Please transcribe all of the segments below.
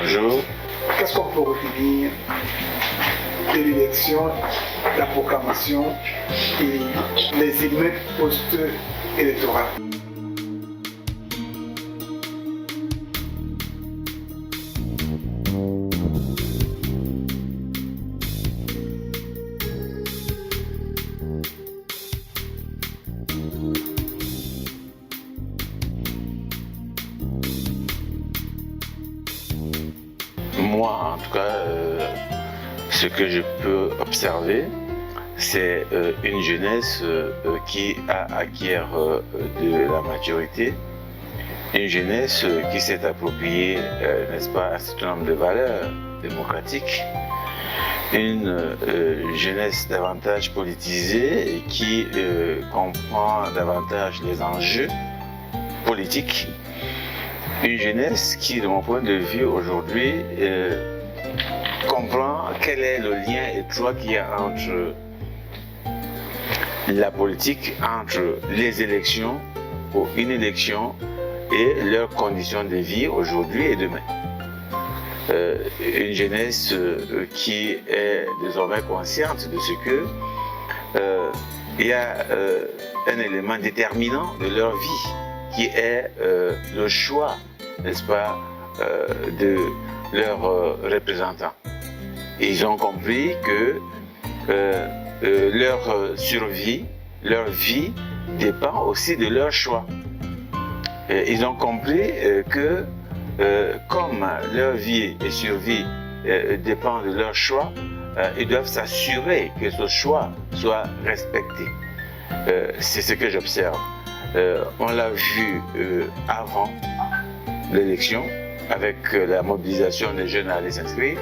Bonjour. Qu'est-ce qu'on peut retenir de l'élection, la proclamation et les émeutes post-électorales? Moi, en tout cas, ce que je peux observer, c'est une jeunesse qui acquiert de la maturité, une jeunesse qui s'est appropriée, n'est-ce pas, un certain nombre de valeurs démocratiques, une jeunesse davantage politisée et qui comprend davantage les enjeux politiques. Une jeunesse qui, de mon point de vue aujourd'hui, comprend quel est le lien étroit qu'il y a entre la politique, entre les élections ou une élection et leurs conditions de vie aujourd'hui et demain. Une jeunesse qui est désormais consciente de ce que il y a un élément déterminant de leur vie qui est le choix, n'est-ce pas, de leurs représentants. Et ils ont compris que leur survie, leur vie dépend aussi de leur choix. Et ils ont compris que comme leur vie et survie dépend de leur choix, ils doivent s'assurer que ce choix soit respecté. C'est ce que j'observe. On l'a vu avant l'élection, avec la mobilisation des jeunes à aller s'inscrire.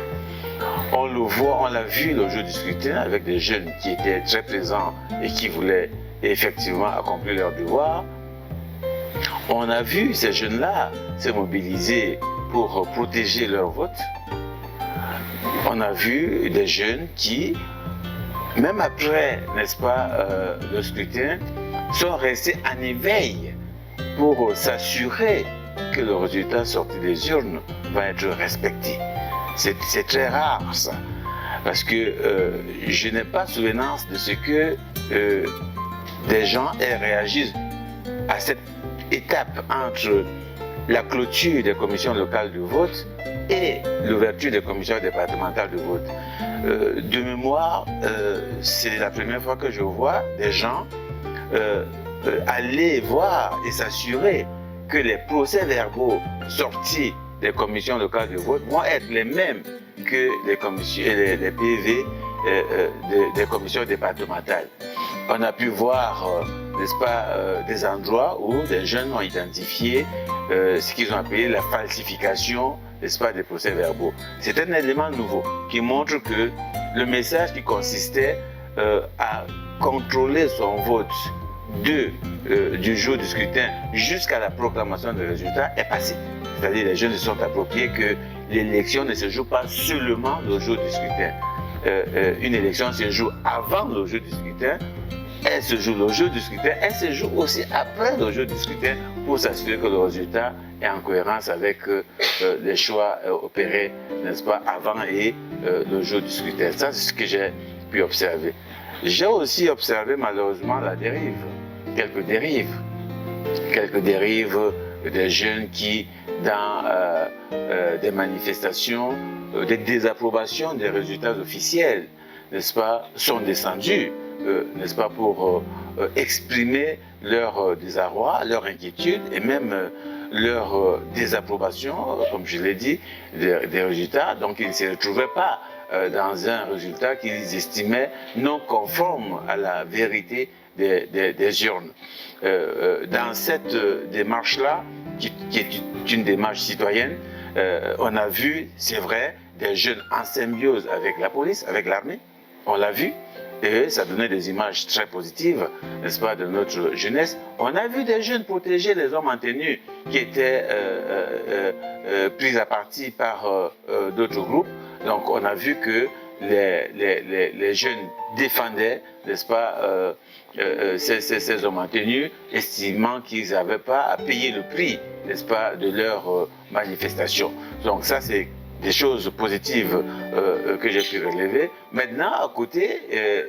On le voit, on l'a vu le jour du scrutin avec des jeunes qui étaient très présents et qui voulaient effectivement accomplir leur devoir. On a vu ces jeunes-là se mobiliser pour protéger leur vote. On a vu des jeunes qui, même après, n'est-ce pas, le scrutin, sont restés en éveil pour s'assurer que le résultat sorti des urnes va être respecté. C'est très rare ça, parce que je n'ai pas souvenance de ce que des gens aient réagi à cette étape entre la clôture des commissions locales de vote et l'ouverture des commissions départementales de vote. De mémoire, c'est la première fois que je vois des gens aller voir et s'assurer que les procès-verbaux sortis des commissions locales de vote vont être les mêmes que les PV des commissions départementales. On a pu voir, n'est-ce pas, des endroits où des jeunes ont identifié ce qu'ils ont appelé la falsification, n'est-ce pas, des procès-verbaux. C'est un élément nouveau qui montre que le message qui consistait à contrôler son vote du jour du scrutin jusqu'à la proclamation des résultats est passé. C'est-à-dire les jeunes se sont appropriés que l'élection ne se joue pas seulement le jour du scrutin. Une élection se joue avant le jour du scrutin, elle se joue le jour du scrutin, elle se joue aussi après le jour du scrutin pour s'assurer que le résultat est en cohérence avec les choix opérés, n'est-ce pas, avant et le jour du scrutin. Ça, c'est ce que j'ai pu observer. J'ai aussi observé malheureusement la dérive, quelques dérives des jeunes qui, dans des manifestations, des désapprobations des résultats officiels, n'est-ce pas, sont descendus, n'est-ce pas, pour exprimer leur désarroi, leur inquiétude et même leur désapprobation, comme je l'ai dit, des résultats. Donc ils ne se retrouvaient pas dans un résultat qu'ils estimaient non conforme à la vérité des urnes. Dans cette démarche-là, qui est une démarche citoyenne, on a vu, c'est vrai, des jeunes en symbiose avec la police, avec l'armée, on l'a vu, et ça donnait des images très positives, n'est-ce pas, de notre jeunesse. On a vu des jeunes protéger les hommes en tenue qui étaient pris à partie par d'autres groupes. Donc on a vu que les jeunes défendaient, n'est-ce pas, ces hommes en tenue, estimant qu'ils n'avaient pas à payer le prix, n'est-ce pas, de leur manifestation. Donc ça, c'est des choses positives que j'ai pu relever. Maintenant, à côté,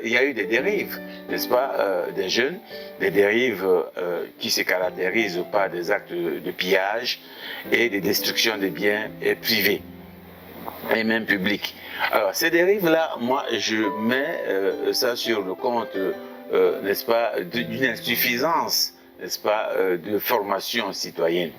il y a eu des dérives, n'est-ce pas, des jeunes, des dérives qui se caractérisent par des actes de pillage et de destruction des biens privés et même publics. Alors, ces dérives-là, moi, je mets ça sur le compte, n'est-ce pas, d'une insuffisance, n'est-ce pas, de formation citoyenne.